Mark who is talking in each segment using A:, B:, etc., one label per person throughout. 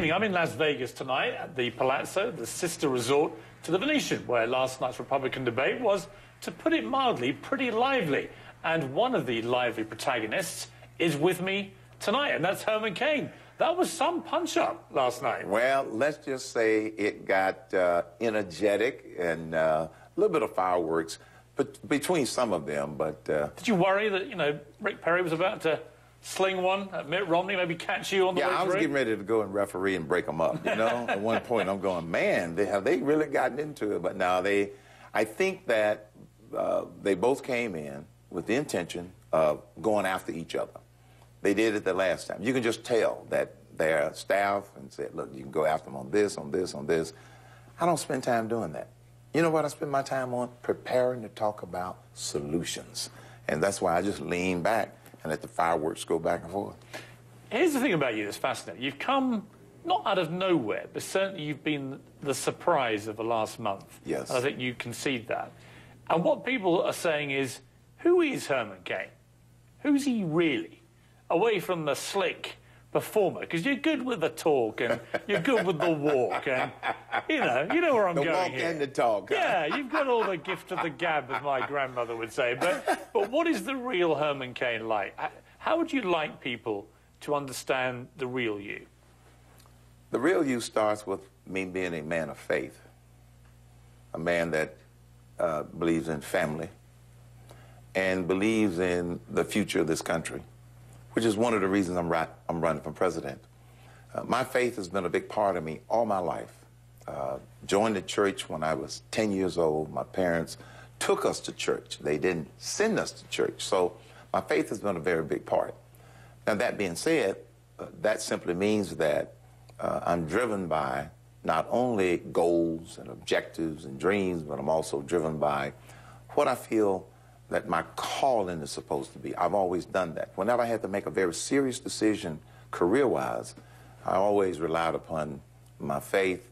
A: evening. I'm in Las Vegas tonight at the Palazzo, the sister resort to the Venetian, where last night's Republican debate was, to put it mildly, pretty lively. And one of the lively protagonists is with me tonight, and that's Herman Cain. That was some punch-up last night.
B: Well, let's just say it got energetic and a little bit of fireworks between some of them, but...
A: Did you worry that, you know, Rick Perry was about to sling one at Mitt Romney, maybe catch you on the way through?
B: Yeah, I was getting ready to go and referee and break them up, you know? At one point, I'm going, man, have they really gotten into it? But now I think that they both came in with the intention of going after each other. They did it the last time. You can just tell that their staff and said, look, you can go after them on this, on this, on this. I don't spend time doing that. You know what I spend my time on? Preparing to talk about solutions. And that's why I just lean back and let the fireworks go back and forth.
A: Here's the thing about you that's fascinating. You've come not out of nowhere, but certainly you've been the surprise of the last month.
B: Yes.
A: And I think you concede that. And what people are saying is, who is Herman Cain? Who's he really? Away from the slick performer, because you're good with the talk and you're good with the walk, and you know where I'm going here.
B: The walk and the talk.
A: Yeah, you've got all the gift of the gab, as my grandmother would say. But what is the real Herman Cain like? How would you like people to understand the real you?
B: The real you starts with me being a man of faith, a man that believes in family and believes in the future of this country, which is one of the reasons I'm running for president. My faith has been a big part of me all my life. Joined the church when I was 10 years old. My parents took us to church. They didn't send us to church. So my faith has been a very big part. Now, that being said, that simply means that I'm driven by not only goals and objectives and dreams, but I'm also driven by what I feel that my calling is supposed to be. I've always done that. Whenever I had to make a very serious decision career-wise, I always relied upon my faith,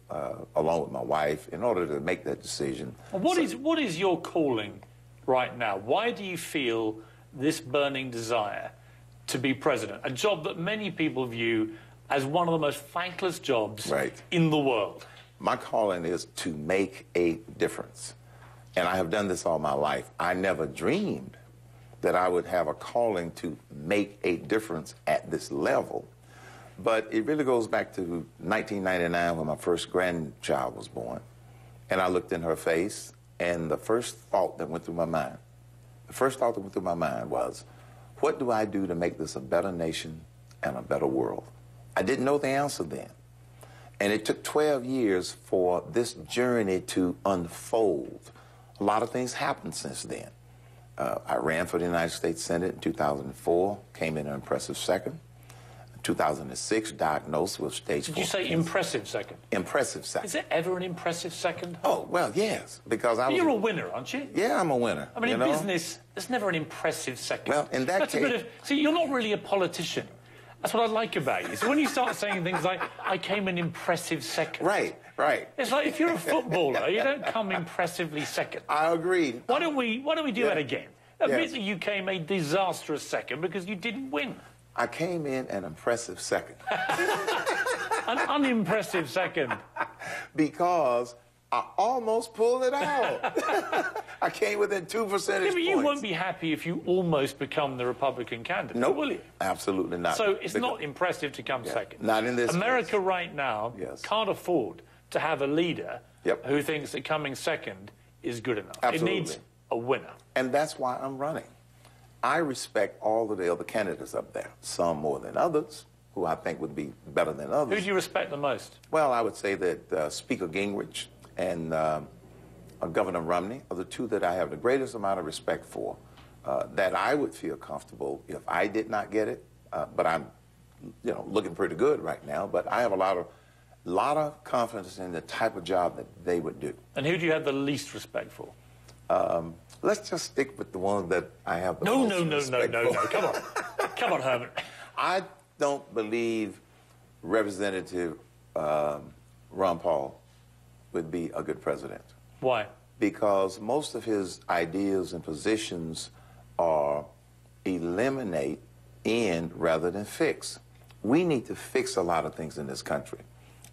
B: along with my wife, in order to make that decision.
A: What is your calling right now? Why do you feel this burning desire to be president? A job that many people view as one of the most thankless jobs in the world.
B: My calling is to make a difference. And I have done this all my life. I never dreamed that I would have a calling to make a difference at this level. But it really goes back to 1999 when my first grandchild was born. And I looked in her face, and the first thought that went through my mind, was, what do I do to make this a better nation and a better world? I didn't know the answer then. And it took 12 years for this journey to unfold. A lot of things happened since then. I ran for the United States Senate in 2004, came in an impressive second. In 2006, diagnosed with stage 4.
A: Did you say impressive second?
B: Impressive second.
A: Is there ever an impressive second?
B: Oh, well, yes, because
A: You're a winner, aren't you?
B: Yeah, I'm a winner.
A: I mean, in business, there's never an impressive second.
B: Well, in that case...
A: See, you're not really a politician. That's what I like about you. So when you start saying things like, I came in impressive second.
B: Right.
A: It's like, if you're a footballer, you don't come impressively second.
B: I agree.
A: Why don't we do that again? Admit that you came a disastrous second because you didn't win.
B: I came in an impressive second.
A: An unimpressive second.
B: Because I almost pulled it out. I came within 2 percentage points.
A: You won't be happy if you almost become the Republican candidate, will you?
B: Absolutely not.
A: So it's not impressive to come second.
B: Not in this
A: America
B: case.
A: Right now can't afford to have a leader who thinks that coming second is good enough.
B: Absolutely.
A: It needs a winner.
B: And that's why I'm running. I respect all of the other candidates up there, some more than others, who I think would be better than others.
A: Who do you respect the most?
B: Well, I would say that Speaker Gingrich and Governor Romney are the two that I have the greatest amount of respect for, that I would feel comfortable if I did not get it. But I'm, looking pretty good right now. But I have a lot of confidence in the type of job that they would do.
A: And who do you have the least respect for?
B: Let's just stick with the one that I have the
A: most
B: respect for.
A: No. Come on. Come on, Herman.
B: I don't believe Representative Ron Paul would be a good president.
A: Why?
B: Because most of his ideas and positions are eliminate, end rather than fix. We need to fix a lot of things in this country.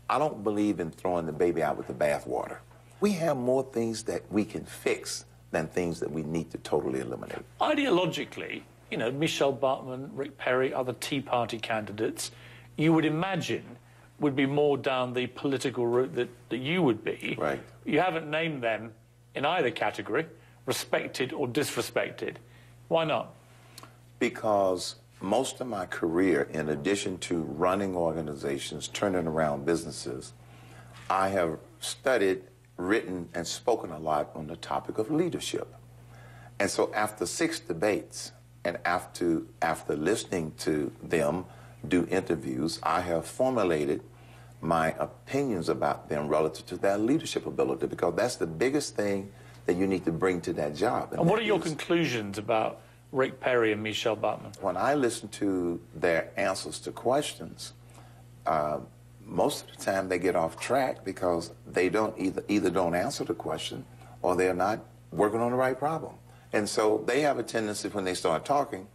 B: I don't believe in throwing the baby out with the bathwater. We have more things that we can fix than things that we need to totally eliminate.
A: Ideologically, you know, Michelle Bachmann, Rick Perry, other Tea Party candidates, you would imagine would be more down the political route that you would be.
B: Right.
A: You haven't named them in either category, respected or disrespected. Why not?
B: Because most of my career, in addition to running organizations, turning around businesses, I have studied, written, and spoken a lot on the topic of leadership. And so after 6 debates, and after listening to them do interviews, I have formulated my opinions about them relative to their leadership ability, because that's the biggest thing that you need to bring to that job.
A: And what are your conclusions about Rick Perry and Michelle Bachmann?
B: When I listen to their answers to questions, most of the time they get off track because they don't either don't answer the question or they're not working on the right problem. And so they have a tendency, when they start talking,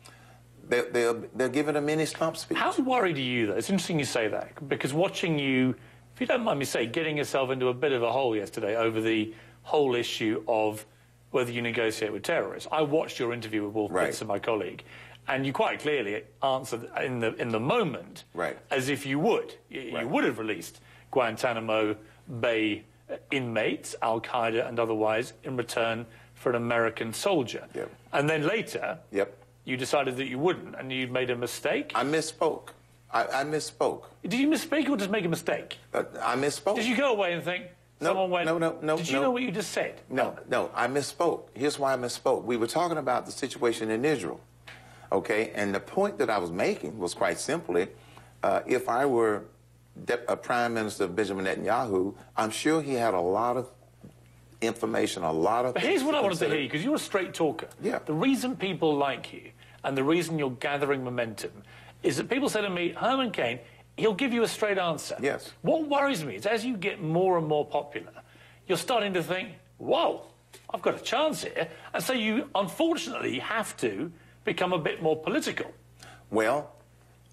B: they're giving a mini slump speech.
A: How worried are you, though? It's interesting you say that, because watching you, if you don't mind me saying, getting yourself into a bit of a hole yesterday over the whole issue of whether you negotiate with terrorists. I watched your interview with Wolf Blitzer, my colleague, and you quite clearly answered in the moment as if you would. You would have released Guantanamo Bay inmates, Al-Qaeda and otherwise, in return for an American soldier. And then later, you decided that you wouldn't, and you made a mistake?
B: I misspoke. I misspoke.
A: Did you misspeak or just make a mistake?
B: I misspoke.
A: Did you go away and think, someone went,
B: no.
A: Did you know what you just said?
B: No, I misspoke. Here's why I misspoke. We were talking about the situation in Israel, okay? And the point that I was making was quite simply, if I were Prime Minister Benjamin Netanyahu, I'm sure he had a lot of information, a lot of...
A: But here's what I wanted to hear you, because you're a straight talker. The reason people like you and the reason you're gathering momentum is that people say to me, Herman Cain, he'll give you a straight answer. What worries me is as you get more and more popular, you're starting to think, whoa, I've got a chance here. And so you, unfortunately, have to become a bit more political.
B: Well...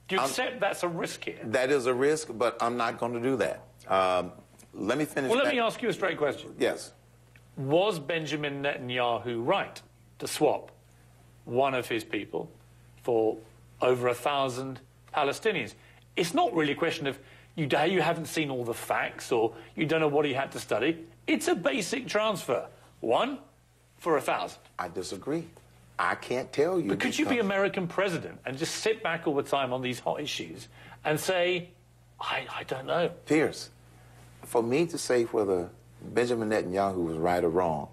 A: Do you accept that's a risk here?
B: That is a risk, but I'm not going to do that. Let me finish.
A: Well, let me ask you a straight question.
B: Yes.
A: Was Benjamin Netanyahu right to swap one of his people for over 1,000 Palestinians? It's not really a question of you haven't seen all the facts or you don't know what he had to study. It's a basic transfer. 1 for 1,000.
B: I disagree. I can't tell you.
A: But could you be American president and just sit back all the time on these hot issues and say, I don't know?
B: Piers, for me to say whether Benjamin Netanyahu was right or wrong,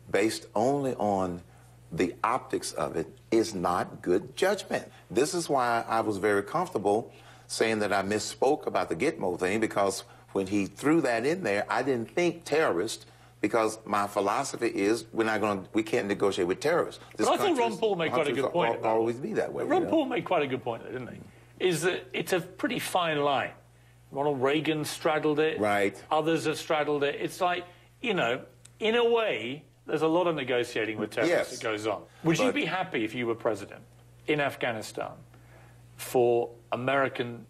B: based only on the optics of it, is not good judgment. This is why I was very comfortable saying that I misspoke about the Gitmo thing, because when he threw that in there, I didn't think terrorist, because my philosophy is we can't negotiate with terrorists.
A: But I thought Ron Paul made quite a good point.
B: Will always be that way.
A: Ron Paul made quite a good point, didn't he? Is that it's a pretty fine line. Ronald Reagan straddled it. Others have straddled it. It's like, you know, in a way, there's a lot of negotiating with terrorists that goes on. Would you be happy if you were president in Afghanistan for American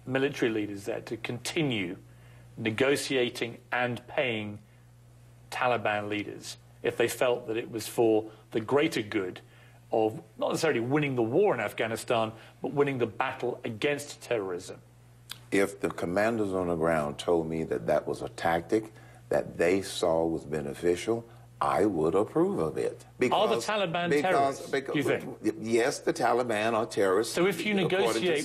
A: military leaders there to continue negotiating and paying Taliban leaders if they felt that it was for the greater good of not necessarily winning the war in Afghanistan, but winning the battle against terrorism?
B: If the commanders on the ground told me that that was a tactic that they saw was beneficial, I would approve of it.
A: Are the Taliban terrorists, do you think?
B: Yes, the Taliban are terrorists.
A: So if you negotiate,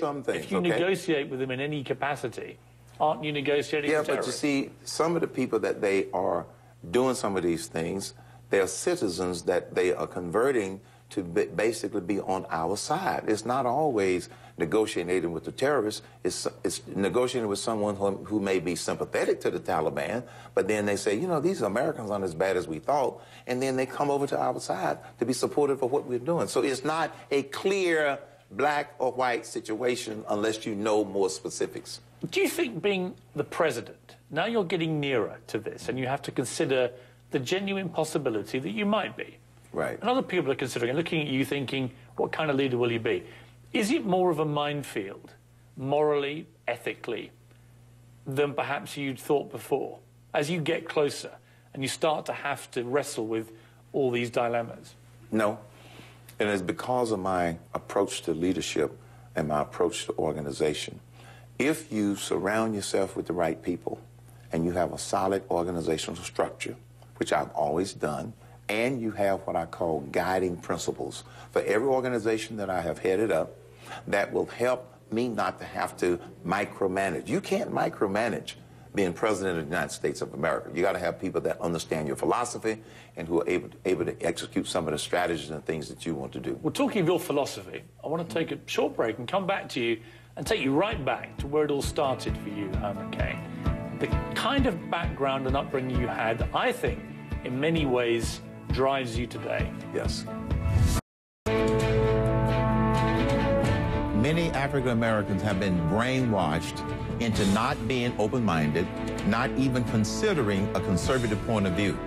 A: negotiate with them in any capacity, aren't you negotiating with terrorists?
B: But you see, some of the people that they are doing some of these things, they're citizens that they are converting to basically be on our side. It's not always negotiating with the terrorists. It's negotiating with someone who may be sympathetic to the Taliban, but then they say, you know, these Americans aren't as bad as we thought, and then they come over to our side to be supportive of what we're doing. So it's not a clear black or white situation unless you know more specifics.
A: Do you think being the president, now you're getting nearer to this, and you have to consider the genuine possibility that you might be? And other people are considering and looking at you thinking, what kind of leader will you be? Is it more of a minefield, morally, ethically, than perhaps you'd thought before, as you get closer and you start to have to wrestle with all these dilemmas?
B: No. And it's because of my approach to leadership and my approach to organization. If you surround yourself with the right people and you have a solid organizational structure, which I've always done, and you have what I call guiding principles for every organization that I have headed up that will help me not to have to micromanage. You can't micromanage being president of the United States of America. You got to have people that understand your philosophy and who are able to execute some of the strategies and things that you want to do.
A: Well, talking of your philosophy, I want to take a short break and come back to you and take you right back to where it all started for you, Herman Cain. The kind of background and upbringing you had, I think, in many ways drives you today.
B: Yes.
C: Many African Americans have been brainwashed into not being open-minded, not even considering a conservative point of view.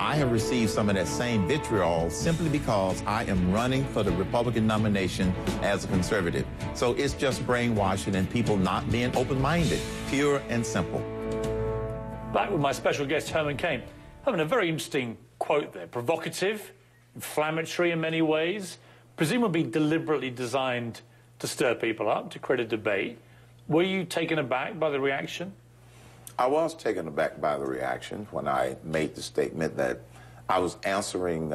C: I have received some of that same vitriol simply because I am running for the Republican nomination as a conservative. So it's just brainwashing and people not being open-minded, pure and simple.
A: Back with my special guest, Herman Cain. Herman, a very interesting quote there. Provocative, inflammatory in many ways, presumably deliberately designed to stir people up, to create a debate. Were you taken aback by the reaction?
B: I was taken aback by the reaction when I made the statement that I was answering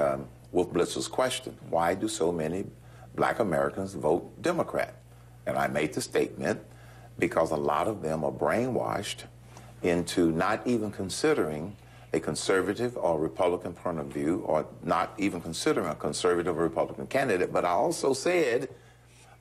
B: Wolf Blitzer's question, why do so many black Americans vote Democrat? And I made the statement because a lot of them are brainwashed into not even considering a conservative or Republican point of view, or not even considering a conservative or Republican candidate. But I also said,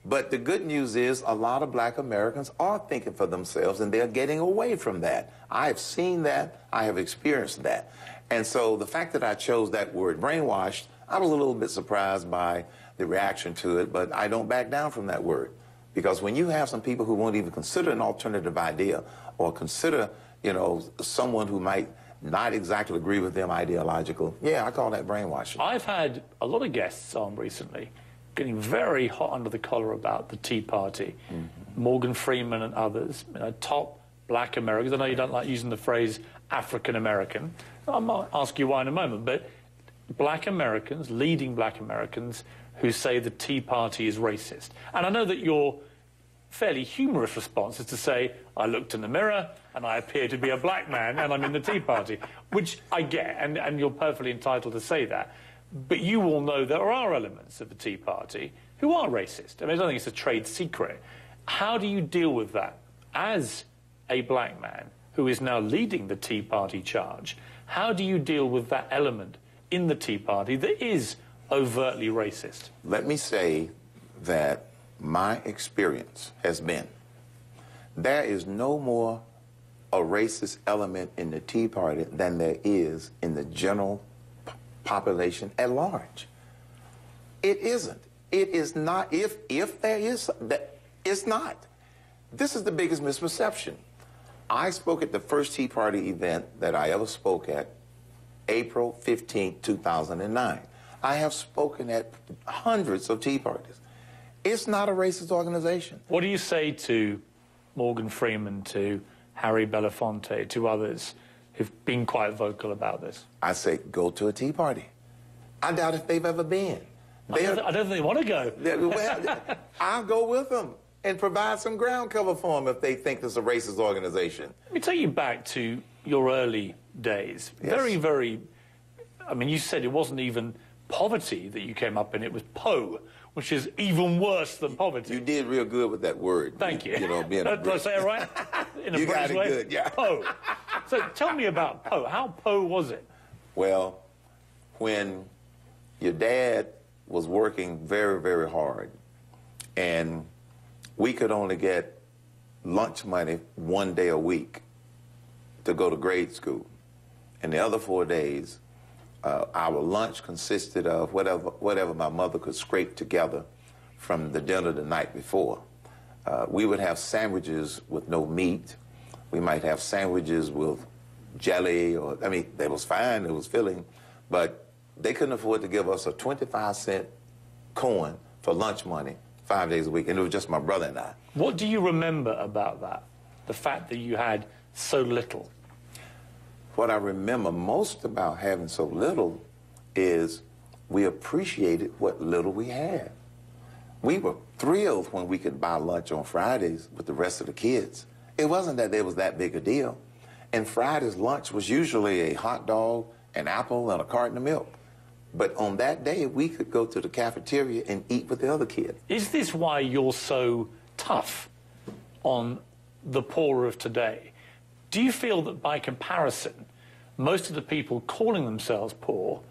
B: but the good news is a lot of black Americans are thinking for themselves and they're getting away from that. I have seen that. I have experienced that. And so the fact that I chose that word, brainwashed, I was a little bit surprised by the reaction to it, but I don't back down from that word. Because when you have some people who won't even consider an alternative idea or consider, you know, someone who might not exactly agree with them ideological, yeah, I call that brainwashing.
A: I've had a lot of guests on recently getting very hot under the collar about the Tea Party. Morgan Freeman and others, you know, top black Americans. I know you don't like using the phrase African American. I might ask you why in a moment, but black Americans, leading black Americans, who say the Tea Party is racist. And I know that your fairly humorous response is to say, I looked in the mirror and I appear to be a black man and I'm in the Tea Party, which I get, and you're perfectly entitled to say that. But you all know there are elements of the Tea Party who are racist. I mean, I don't think it's a trade secret. How do you deal with that as a black man who is now leading the Tea Party charge? How do you deal with that element in the Tea Party that is overtly racist?
B: Let me say that my experience has been there is no more a racist element in the Tea Party than there is in the general population at large. It isn't. It is not. If there is, that it's not. This is the biggest misperception. I spoke at the first Tea Party event that I ever spoke at, April 15, 2009. I have spoken at hundreds of Tea Parties. It's not a racist organization.
A: What do you say to Morgan Freeman, to Harry Belafonte, to others who've been quite vocal about this?
B: I say, go to a Tea Party. I doubt if they've ever been.
A: I don't think they want to go.
B: Well, I'll go with them and provide some ground cover for them if they think it's a racist organization.
A: Let me take you back to your early days.
B: Yes.
A: Very, very, I mean, you said it wasn't even poverty that you came up in, it was Po, which is even worse than poverty.
B: You did real good with that word.
A: Thank you.
B: You know, being
A: Did I say it right? In a
B: you got
A: British
B: it
A: way?
B: good, yeah.
A: Po. So tell me about Po. How Po was it?
B: Well, when your dad was working very, very hard, and we could only get lunch money one day a week to go to grade school, and the other 4 days, our lunch consisted of whatever my mother could scrape together from the dinner the night before. We would have sandwiches with no meat. We might have sandwiches with jelly, or, I mean, that was fine, it was filling, but they couldn't afford to give us a 25-cent coin for lunch money 5 days a week, and it was just my brother and I.
A: What do you remember about that? The fact that you had so little?
B: What I remember most about having so little is we appreciated what little we had. We were thrilled when we could buy lunch on Fridays with the rest of the kids. It wasn't that it was that big a deal. And Friday's lunch was usually a hot dog, an apple, and a carton of milk. But on that day, we could go to the cafeteria and eat with the other kids.
A: Is this why you're so tough on the poor of today? Do you feel that by comparison, most of the people calling themselves poor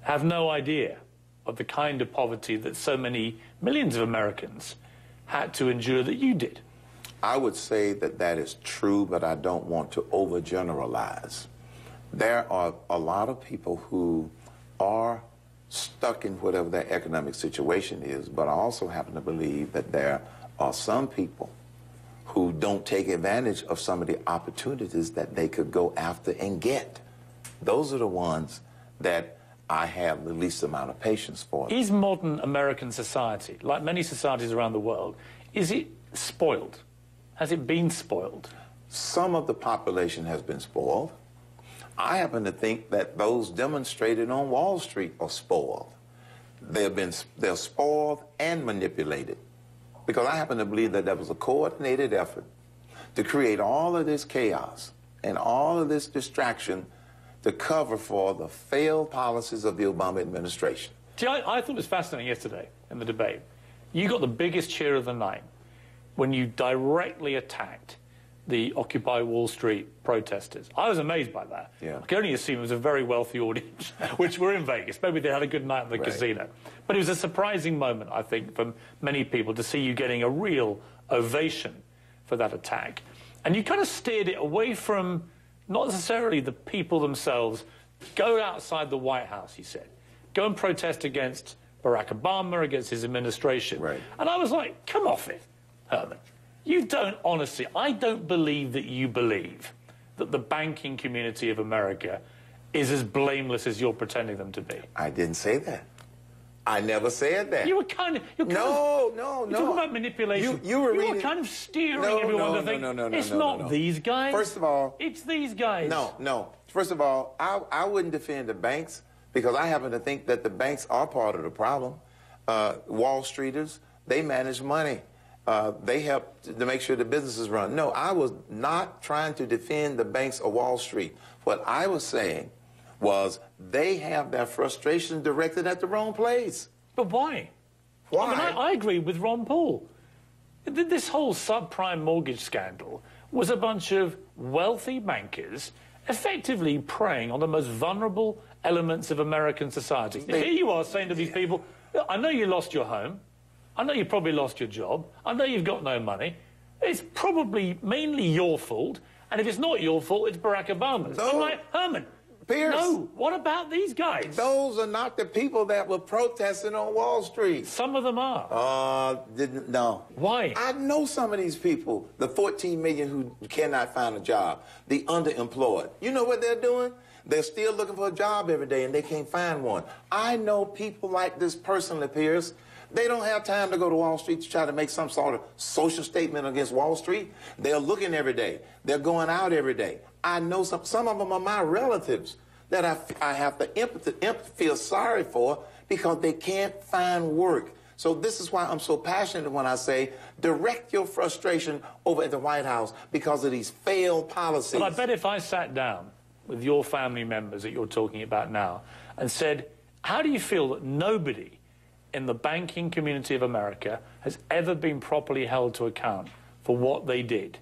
A: have no idea of the kind of poverty that so many millions of Americans had to endure that you did?
B: I would say that that is true, but I don't want to overgeneralize. There are a lot of people who are stuck in whatever their economic situation is, but I also happen to believe that there are some people who don't take advantage of some of the opportunities that they could go after and get. Those are the ones that I have the least amount of patience for.
A: Is modern American society, like many societies around the world, is it spoiled? Has it been spoiled?
B: Some of the population has been spoiled. I happen to think that those demonstrated on Wall Street are spoiled. They're spoiled and manipulated. Because I happen to believe that there was a coordinated effort to create all of this chaos and all of this distraction to cover for the failed policies of the Obama administration.
A: See, I thought it was fascinating yesterday in the debate. You got the biggest cheer of the night when you directly attacked the Occupy Wall Street protesters. I was amazed by that.
B: Yeah.
A: I can only assume it was a very wealthy audience, which were in Vegas. Maybe they had a good night at the casino. But it was a surprising moment, I think, for many people to see you getting a real ovation for that attack. And you kind of steered it away from not necessarily the people themselves. Go outside the White House, he said. Go and protest against Barack Obama, against his administration.
B: Right.
A: And I was like, come off it, Herman. You don't honestly, I don't believe that you believe that the banking community of America is as blameless as you're pretending them to be.
B: I didn't say that. I never said that.
A: You were kind of... You're talking about manipulation.
B: You were
A: kind of steering everyone to think, it's not these guys.
B: First of all...
A: It's these guys.
B: No. First of all, I wouldn't defend the banks because I happen to think that the banks are part of the problem. Wall Streeters, they manage money. They help to make sure the businesses run. No, I was not trying to defend the banks or Wall Street. What I was saying was they have their frustration directed at the wrong place.
A: But why?
B: Why?
A: I mean, I agree with Ron Paul. This whole subprime mortgage scandal was a bunch of wealthy bankers effectively preying on the most vulnerable elements of American society. Here you are saying to these people, I know you lost your home. I know you probably lost your job. I know you've got no money. It's probably mainly your fault. And if it's not your fault, it's Barack Obama's.
B: No.
A: I'm like, Herman,
B: Piers,
A: no, what about these guys?
B: Those are not the people that were protesting on Wall Street.
A: Some of them are.
B: No.
A: Why?
B: I know some of these people, the 14 million who cannot find a job, the underemployed. You know what they're doing? They're still looking for a job every day and they can't find one. I know people like this personally, Piers. They don't have time to go to Wall Street to try to make some sort of social statement against Wall Street. They're looking every day. They're going out every day. I know some of them are my relatives that I have to feel sorry for because they can't find work. So this is why I'm so passionate when I say direct your frustration over at the White House because of these failed policies.
A: But I bet if I sat down with your family members that you're talking about now and said, how do you feel that nobody in the banking community of America has ever been properly held to account for what they did,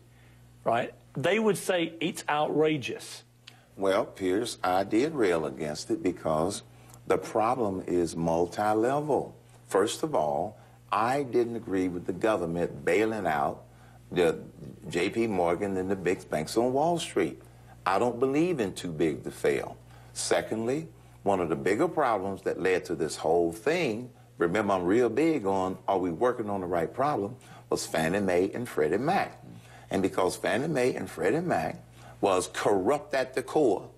A: right? They would say it's outrageous.
B: Well, Piers, I did rail against it because the problem is multi-level. First of all, I didn't agree with the government bailing out the J.P. Morgan and the big banks on Wall Street. I don't believe in too big to fail. Secondly, one of the bigger problems that led to this whole thing, remember I'm real big on are we working on the right problem, was Fannie Mae and Freddie Mac. And because Fannie Mae and Freddie Mac was corrupt at the core.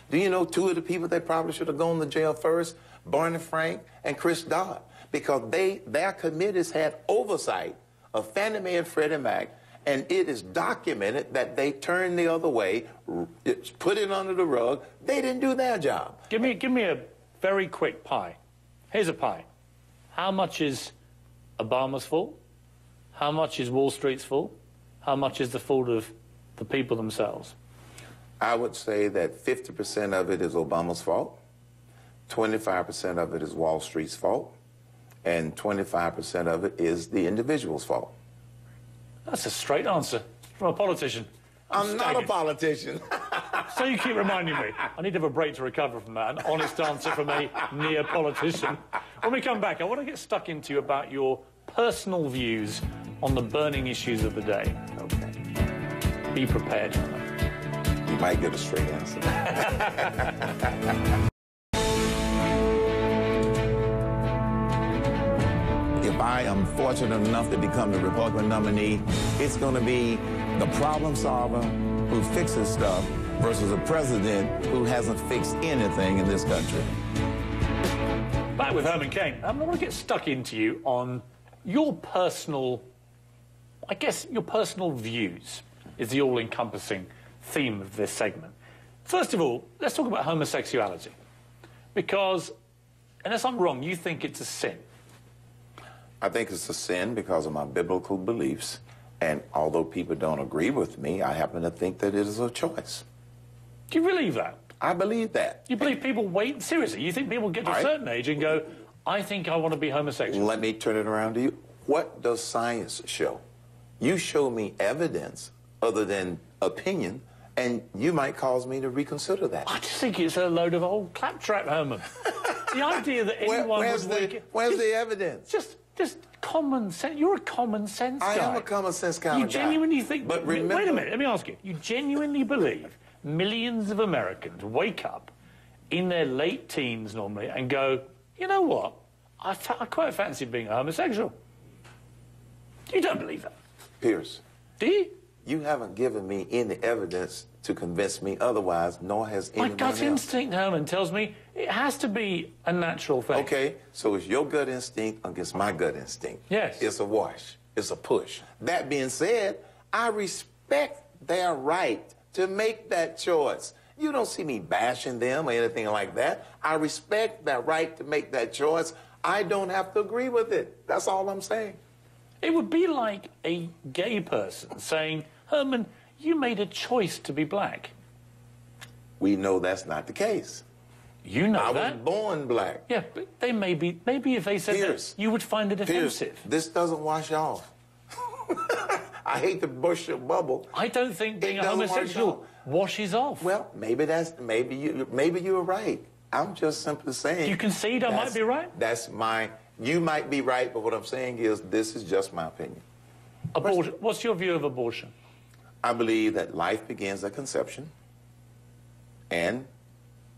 B: Do you know two of the people that probably should have gone to jail first? Barney Frank and Chris Dodd. Because their committees had oversight of Fannie Mae and Freddie Mac And it is documented that they turned the other way, put it under the rug. They didn't do their job.
A: Give me a very quick pie. Here's a pie. How much is Obama's fault? How much is Wall Street's fault? How much is the fault of the people themselves?
B: I would say that 50% of it is Obama's fault, 25% of it is Wall Street's fault, and 25% of it is the individual's fault.
A: That's a straight answer from a politician.
B: I'm not a politician.
A: So you keep reminding me. I need to have a break to recover from that. An honest answer from a near politician. When we come back, I want to get stuck into you about your personal views on the burning issues of the day.
B: Okay.
A: Be prepared.
B: You might get a straight answer.
C: If I am fortunate enough to become the Republican nominee, it's going to be the problem solver who fixes stuff versus a president who hasn't fixed anything in this country.
A: Back with Herman Cain. I want to get stuck into you on your personal, I guess, your personal views is the all-encompassing theme of this segment. First of all, let's talk about homosexuality. Because, unless I'm wrong, you think it's a sin.
B: I think it's a sin because of my biblical beliefs. And although people don't agree with me, I happen to think that it is a choice.
A: Do you believe that?
B: I believe that.
A: You believe people wait? Seriously, you think people get to a certain age and go, I think I want to be homosexual?
B: Let me turn it around to you. What does science show? You show me evidence other than opinion, and you might cause me to reconsider that.
A: I just think it's a load of old claptrap, Herman. The idea that anyone
B: where's the evidence?
A: Just common sense. You're a common sense guy.
B: I am a common sense kind of guy.
A: You genuinely think...
B: But remember...
A: Wait a minute, let me ask you. You genuinely believe millions of Americans wake up in their late teens normally and go, you know what? I quite fancy being a homosexual. You don't believe that.
B: Piers.
A: Do you?
B: You haven't given me any evidence to convince me otherwise, nor has anyone else.
A: My gut instinct, Herman, tells me it has to be a natural thing.
B: Okay, so it's your gut instinct against my gut instinct.
A: Yes.
B: It's a wash. It's a push. That being said, I respect their right to make that choice. You don't see me bashing them or anything like that. I respect their right to make that choice. I don't have to agree with it. That's all I'm saying.
A: It would be like a gay person saying, Herman, you made a choice to be black.
B: We know that's not the case.
A: You know that.
B: I was born black.
A: Yeah, but they maybe if they said
B: Piers,
A: that, you would find it offensive.
B: Piers, this doesn't wash off. I hate to burst your bubble.
A: I don't think being a homosexual washes off.
B: Well, maybe you're right. I'm just simply saying.
A: You concede I might be right?
B: You might be right, but what I'm saying is this is just my opinion.
A: What's your view of abortion?
B: I believe that life begins at conception and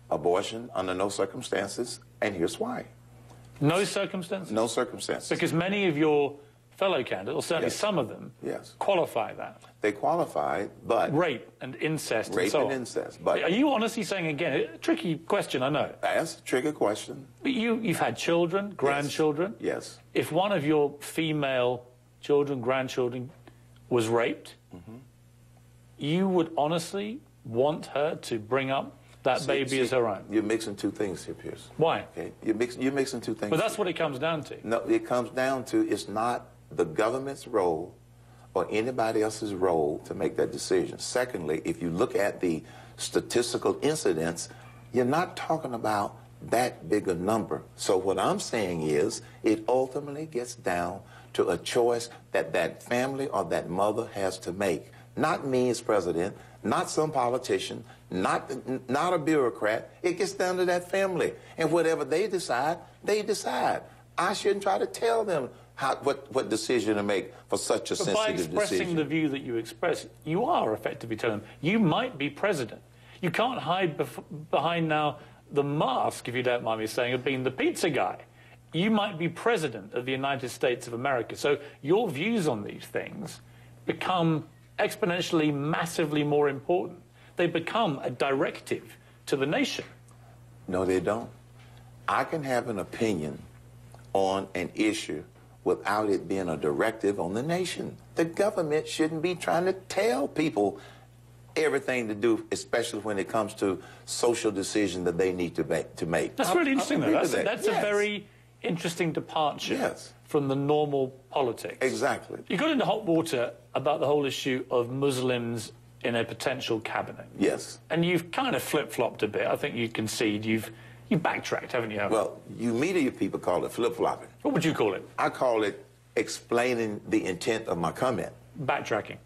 B: abortion under no circumstances, and here's why.
A: No circumstances?
B: No circumstances.
A: Because many of your fellow candidates, or certainly some of them, qualify that.
B: They qualify, but...
A: Rape and incest and so on.
B: Rape and incest, but...
A: Are you honestly saying, again, a tricky question, I know.
B: That's a tricky question.
A: But you've had children, grandchildren.
B: Yes.
A: If one of your female children, grandchildren, was raped, you would honestly want her to bring up that baby as her own?
B: You're mixing two things here, Piers.
A: Why?
B: Okay, you're mixing two things.
A: But that's what it comes down to.
B: No, it comes down to it's not the government's role or anybody else's role to make that decision. Secondly, if you look at the statistical incidence, you're not talking about that big a number. So what I'm saying is it ultimately gets down to a choice that that family or that mother has to make. Not me as president, not some politician, not a bureaucrat. It gets down to that family. And whatever they decide, they decide. I shouldn't try to tell them what decision to make for such a sensitive decision.
A: By expressing the view that you express, you are effectively telling them, you might be president. You can't hide behind now the mask, if you don't mind me saying, of being the pizza guy. You might be president of the United States of America. So your views on these things become exponentially, massively more important. They become a directive to the nation.
B: No, they don't. I can have an opinion on an issue without it being a directive on the nation. The government shouldn't be trying to tell people everything to do, especially when it comes to social decisions that they need to make.
A: That's really interesting, though. That's
B: yes.
A: a very interesting departure
B: yes.
A: from the normal politics.
B: Exactly.
A: You got into hot water about the whole issue of Muslims in a potential cabinet.
B: Yes.
A: And you've kind of flip-flopped a bit. I think you concede. You've backtracked, haven't you?
B: Well, you media people call it flip-flopping.
A: What would you call it?
B: I call it explaining the intent of my comment.
A: Backtracking.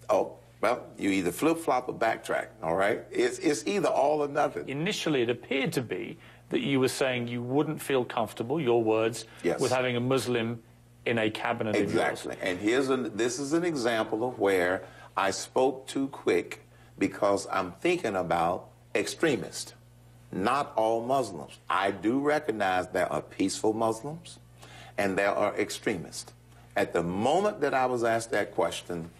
B: Oh, well, you either flip-flop or backtrack, all right? It's either all or nothing.
A: Initially, it appeared to be that you were saying you wouldn't feel comfortable, your words,
B: yes.
A: with having a Muslim in a cabinet of yours.
B: Exactly. And this is an example of where I spoke too quick because I'm thinking about extremists. Not all Muslims. I do recognize there are peaceful Muslims and there are extremists. At the moment that I was asked that question,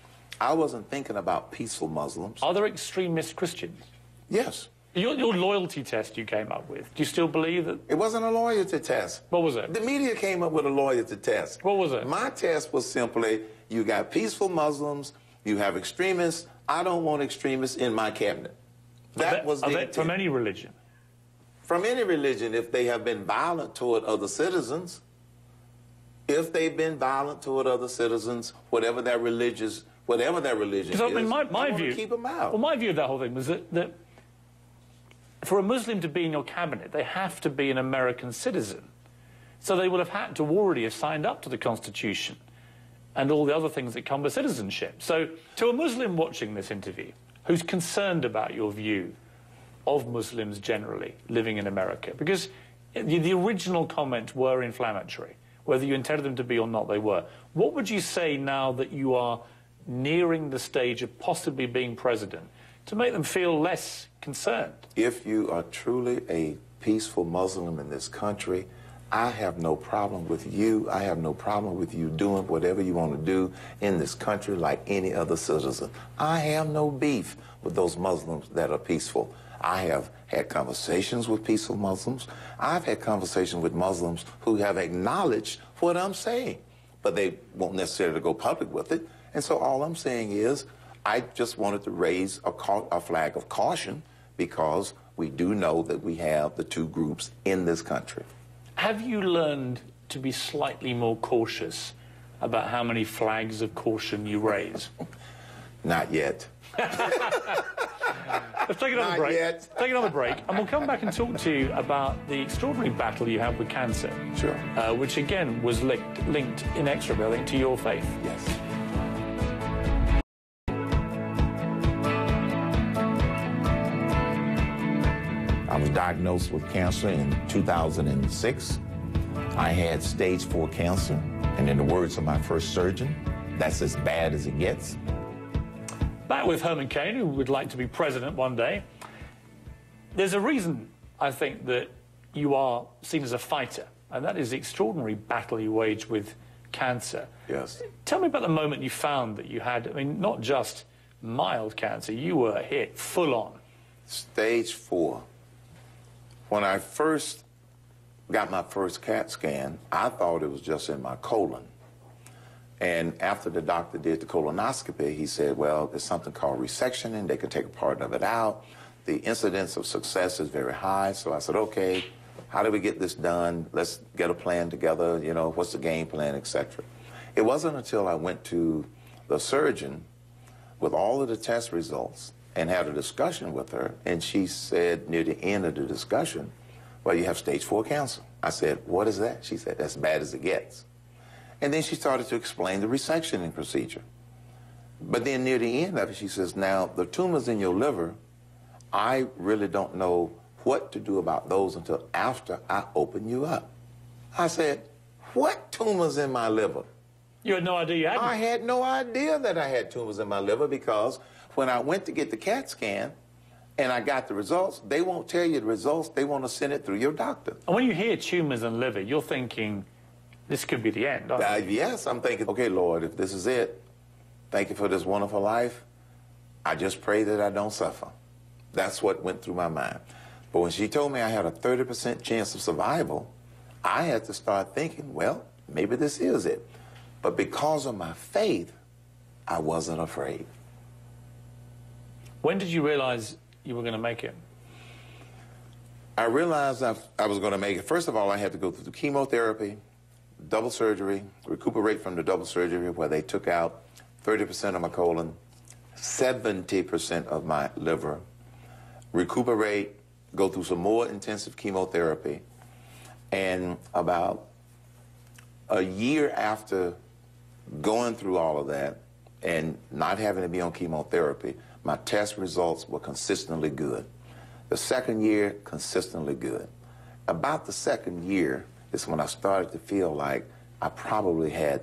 B: I wasn't thinking about peaceful Muslims.
A: Are there extremist Christians?
B: Yes.
A: Your loyalty test you came up with, do you still believe that?
B: It wasn't a loyalty test.
A: What was it?
B: The media came up with a loyalty test.
A: What was it?
B: My test was simply, you got peaceful Muslims, you have extremists. I don't want extremists in my cabinet. That was the intent.
A: From any religion?
B: From any religion, if they have been violent toward other citizens. If they've been violent toward other citizens, whatever their religion is,
A: I mean, my
B: I
A: view,
B: want to keep them out.
A: Well, my view of that whole thing was that for a Muslim to be in your cabinet, they have to be an American citizen. So they would have had to already have signed up to the Constitution and all the other things that come with citizenship. So to a Muslim watching this interview who's concerned about your view of Muslims generally living in America, because the original comments were inflammatory, whether you intended them to be or not, they were. What would you say now that you are nearing the stage of possibly being president to make them feel less concerned?
B: If you are truly a peaceful Muslim in this country, I have no problem with you. I have no problem with you doing whatever you want to do in this country like any other citizen. I have no beef with those Muslims that are peaceful. I have had conversations with peaceful Muslims. I've had conversations with Muslims who have acknowledged what I'm saying, but they won't necessarily go public with it. And so all I'm saying is I just wanted to raise a flag of caution because we do know that we have the two groups in this country.
A: Have you learned to be slightly more cautious about how many flags of caution you raise?
B: Not yet.
A: Let's take another break.
B: Yet.
A: Take another break, and we'll come back and talk to you about the extraordinary battle you had with cancer.
B: Sure.
A: Which again was linked inexorably, I think, to your faith.
B: Yes. I was diagnosed with cancer in 2006. I had stage 4 cancer, and in the words of my first surgeon, that's as bad as it gets.
A: Back with Herman Cain, who would like to be president one day. There's a reason, I think, that you are seen as a fighter, and that is the extraordinary battle you waged with cancer.
B: Yes.
A: Tell me about the moment you found that you had, I mean, not just mild cancer, you were hit full on.
B: Stage 4. When I first got my first CAT scan, I thought it was just in my colon. And after the doctor did the colonoscopy, he said, well, there's something called resection, and they can take a part of it out. The incidence of success is very high. So I said, okay, how do we get this done? Let's get a plan together. You know, what's the game plan, etc. It wasn't until I went to the surgeon with all of the test results and had a discussion with her, and she said near the end of the discussion, well, you have stage 4 cancer. I said, what is that? She said, that's bad as it gets. And then she started to explain the resectioning procedure. But then near the end of it, she says, now, the tumors in your liver, I really don't know what to do about those until after I open you up. I said, what tumors in my liver?
A: You had no idea you had them?
B: I had no idea that I had tumors in my liver because when I went to get the CAT scan and I got the results, they won't tell you the results. They want to send it through your doctor.
A: And when you hear tumors in liver, you're thinking, this could be the end, aren't you?
B: Yes, I'm thinking, okay, Lord, if this is it, thank you for this wonderful life. I just pray that I don't suffer. That's what went through my mind. But when she told me I had a 30% chance of survival, I had to start thinking, well, maybe this is it. But because of my faith, I wasn't afraid.
A: When did you realize you were going to make it?
B: I realized I was going to make it. First of all, I had to go through the chemotherapy, double surgery, recuperate from the double surgery where they took out 30% of my colon, 70% of my liver, recuperate, go through some more intensive chemotherapy. And about a year after going through all of that and not having to be on chemotherapy, my test results were consistently good. The second year, consistently good. About the second year is when I started to feel like I probably had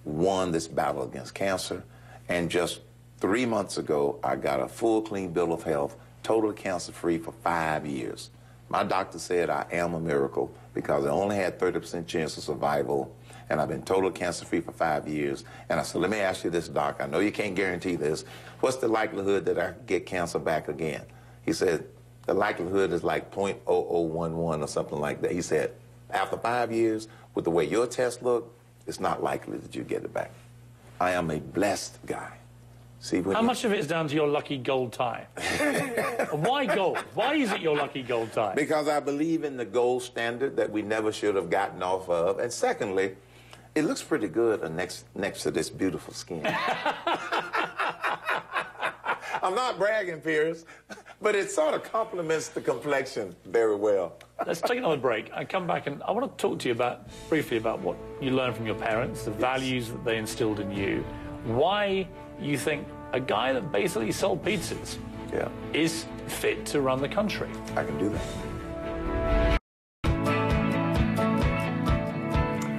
B: won this battle against cancer. And just 3 months ago, I got a full, clean bill of health, totally cancer-free for 5 years. My doctor said I am a miracle because I only had 30% chance of survival, and I've been totally cancer-free for 5 years. And I said, let me ask you this, doc. I know you can't guarantee this. What's the likelihood that I get cancer back again? He said, the likelihood is like 0.0011 or something like that. He said, after 5 years, with the way your tests look, it's not likely that you get it back. I am a blessed guy. See,
A: how much of it is down to your lucky gold tie? Why gold? Why is it your lucky gold tie?
B: Because I believe in the gold standard that we never should have gotten off of. And secondly, it looks pretty good next to this beautiful skin. I'm not bragging, Piers, but it sort of complements the complexion very well.
A: Let's take another break. I come back and I want to talk to you briefly about what you learned from your parents, the values that they instilled in you, why you think a guy that basically sold pizzas is fit to run the country.
B: I can do that.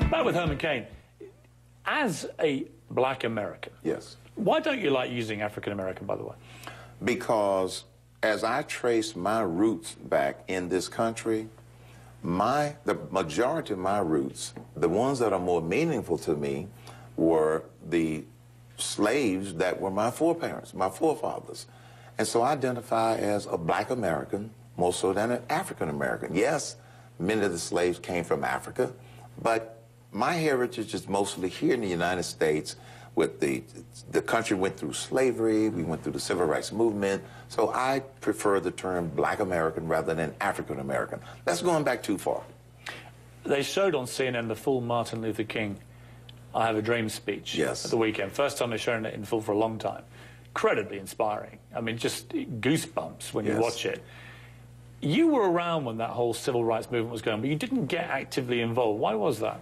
A: Back with Herman Cain. As a black American,
B: yes.
A: Why don't you like using African American, by the way?
B: Because as I trace my roots back in this country, the majority of my roots, the ones that are more meaningful to me, were the slaves that were my foreparents, my forefathers. And so I identify as a black American more so than an African American. Yes, many of the slaves came from Africa, but my heritage is mostly here in the United States. With the country went through slavery, we went through the civil rights movement, so I prefer the term black American rather than African American. That's going back too far.
A: They showed on CNN the full Martin Luther King I Have a Dream speech at the weekend. First time they've shown it in full for a long time. Incredibly inspiring. I mean, just goosebumps when you watch it. You were around when that whole civil rights movement was going, but you didn't get actively involved. Why was that?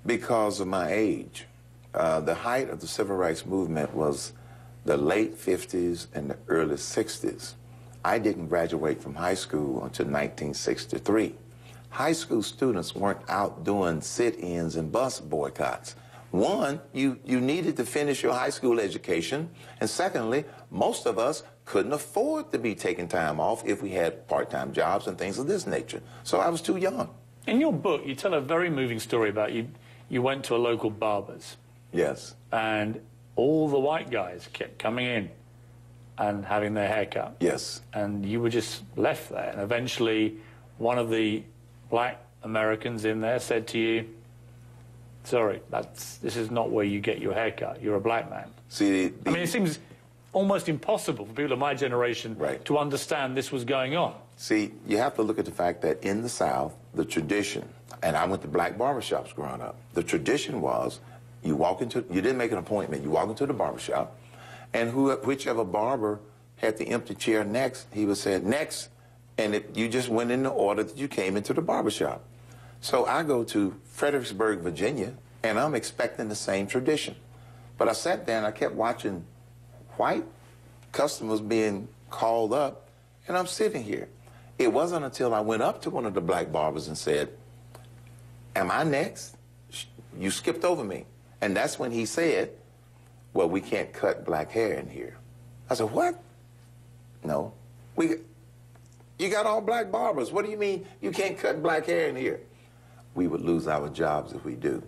B: Because of my age. The height of the civil rights movement was the late 50s and the early 60s. I didn't graduate from high school until 1963. High school students weren't out doing sit-ins and bus boycotts. One, you needed to finish your high school education, and secondly, most of us couldn't afford to be taking time off if we had part-time jobs and things of this nature. So I was too young.
A: In your book, you tell a very moving story about you went to a local barber's.
B: Yes.
A: And all the white guys kept coming in and having their hair cut.
B: Yes.
A: And you were just left there. And eventually, one of the black Americans in there said to you, sorry, this is not where you get your hair cut. You're a black man.
B: See,
A: I mean, it seems almost impossible for people of my generation to understand this was going on.
B: See, you have to look at the fact that in the South, the tradition, and I went to black barbershops growing up, the tradition was you didn't make an appointment, you walk into the barbershop, and whichever barber had the empty chair next, he would say, next, and you just went in the order that you came into the barbershop. So I go to Fredericksburg, Virginia, and I'm expecting the same tradition. But I sat there and I kept watching white customers being called up, and I'm sitting here. It wasn't until I went up to one of the black barbers and said, am I next? You skipped over me. And that's when he said, well, we can't cut black hair in here. I said, what? No. You got all black barbers. What do you mean you can't cut black hair in here? We would lose our jobs if we do.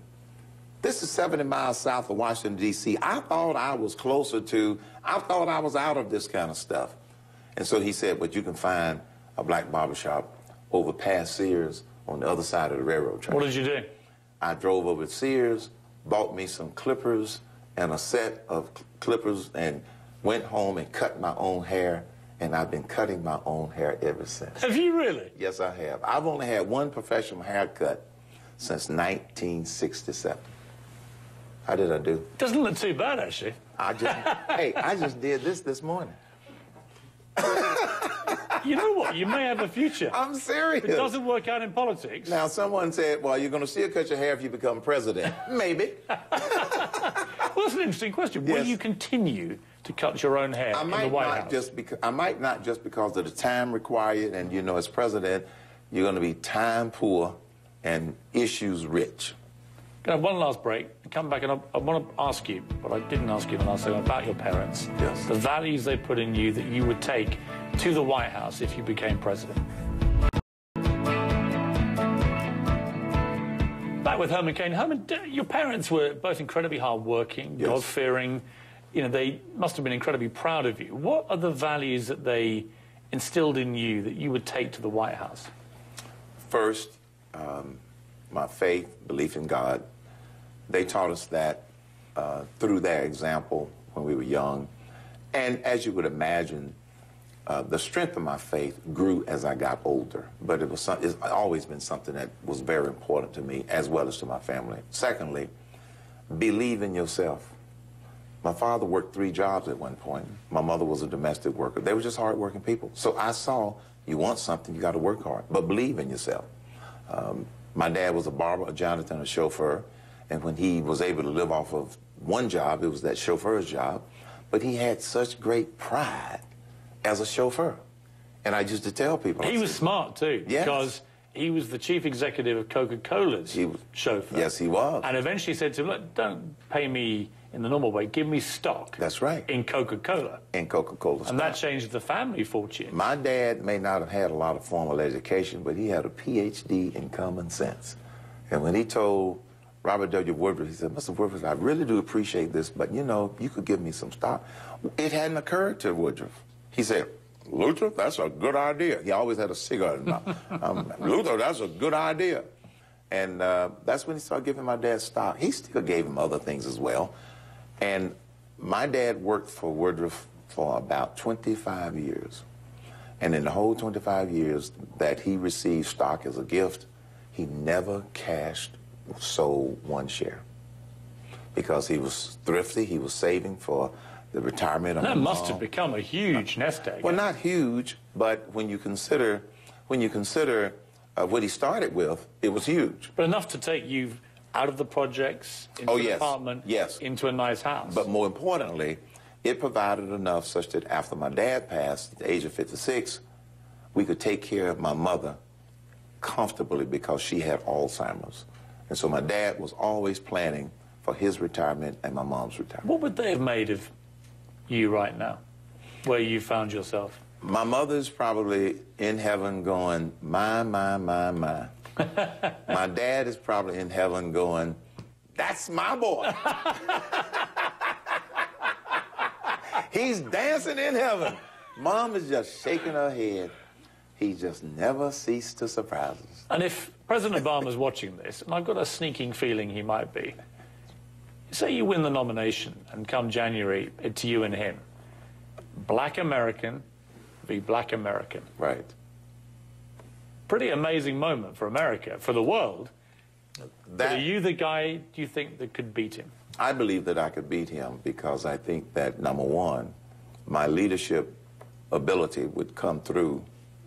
B: This is 70 miles south of Washington, D.C. I thought I was I thought I was out of this kind of stuff. And so he said, but you can find a black barbershop over past Sears on the other side of the railroad track.
A: What did you do?
B: I drove over to Sears, bought me some clippers and a set of clippers, and went home and cut my own hair, and I've been cutting my own hair ever since.
A: Have you really?
B: Yes, I have. I've only had one professional haircut since 1967. How did I do?
A: Doesn't look too bad, actually.
B: Hey, I just did this morning.
A: You know what? You may have a future.
B: I'm serious.
A: If it doesn't work out in politics.
B: Now, someone said, well, you're going to still cut your hair if you become president. Maybe.
A: Well, that's an interesting question.
B: Yes.
A: Will you continue to cut your own hair in the White House?
B: I might not, just because of the time required, and, you know, as president, you're going to be time poor and issues rich.
A: Going to have one last break and come back, and I want to ask you, but I didn't ask you the last time, about your parents.
B: Yes.
A: The values they put in you that you would take to the White House if you became president. Back with Herman Cain. Herman, your parents were both incredibly hard-working,
B: yes,
A: God-fearing. You know, they must have been incredibly proud of you. What are the values that they instilled in you that you would take to the White House?
B: First, my faith, belief in God. They taught us that through their example when we were young. And as you would imagine, the strength of my faith grew as I got older. But it's always been something that was very important to me, as well as to my family. Secondly, believe in yourself. My father worked 3 jobs at one point. My mother was a domestic worker. They were just hard-working people. So I saw, you want something, you got to work hard. But believe in yourself. My dad was a barber, a janitor, and a chauffeur. And when he was able to live off of one job, it was that chauffeur's job. But he had such great pride as a chauffeur. And I used to tell people.
A: He was smart, too,
B: yes,
A: because he was the chief executive of Coca-Cola's chauffeur.
B: Yes, he was.
A: And eventually said to him, look, don't pay me in the normal way, give me stock.
B: That's right.
A: In Coca-Cola.
B: In Coca-Cola stock.
A: And that changed the family fortune.
B: My dad may not have had a lot of formal education, but he had a PhD in common sense. And when he told Robert W. Woodruff, he said, Mr. Woodruff, I really do appreciate this, but, you know, you could give me some stock. It hadn't occurred to Woodruff. He said, Luther, that's a good idea. He always had a cigar in his mouth. Luther, that's a good idea. And that's when he started giving my dad stock. He still gave him other things as well. And my dad worked for Woodruff for about 25 years. And in the whole 25 years that he received stock as a gift, he never sold one share. Because he was thrifty, he was saving for the retirement of my mom.
A: That must have become a huge nest egg.
B: Well, not huge, but when you consider what he started with, it was huge.
A: But enough to take you out of the projects, into an apartment, into a nice house.
B: But more importantly, it provided enough such that after my dad passed at the age of 56, we could take care of my mother comfortably because she had Alzheimer's. And so my dad was always planning for his retirement and my mom's retirement.
A: What would they have made of you right now, where you found yourself?
B: My mother's probably in heaven going, my. My dad is probably in heaven going, that's my boy. He's dancing in heaven. Mom is just shaking her head. He just never ceased to surprise us.
A: And if President Obama's watching this, and I've got a sneaking feeling he might be, say you win the nomination, and come January, it's you and him. Black American v. Black American.
B: Right.
A: Pretty amazing moment for America, for the world. But are you the guy, do you think, that could beat him?
B: I believe that I could beat him because I think that, number one, my leadership ability would come through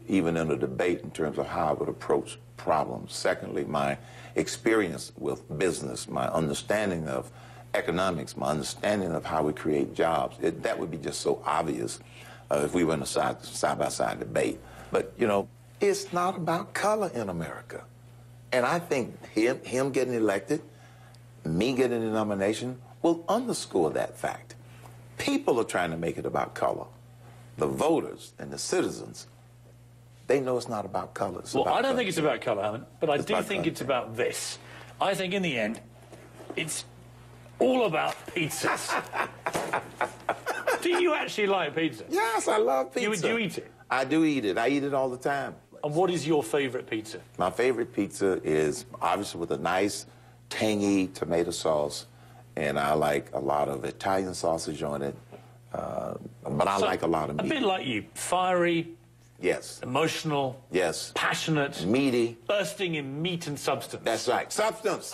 B: even in a debate in terms of how I would approach problems. Secondly, my experience with business, my understanding of economics, my understanding of how we create jobs, that would be just so obvious if we were in a side-by-side debate. But, you know, it's not about color in America. And I think him getting elected, me getting the nomination, will underscore that fact. People are trying to make it about color. The voters and the citizens, they know it's not about color.
A: Well, I don't think it's about color, Herman, but I do think it's about this. I think in the end, it's all about pizzas. Do you actually like pizza?
B: Yes, I love pizza.
A: Do you eat it?
B: I do eat it. I eat it all the time.
A: And what is your favorite pizza?
B: My favorite pizza is obviously with a nice tangy tomato sauce, and I like a lot of Italian sausage on it, but I like a lot of meat.
A: A bit like you, fiery,
B: yes,
A: emotional,
B: yes,
A: passionate,
B: meaty,
A: bursting in meat and substance.
B: That's right, substance.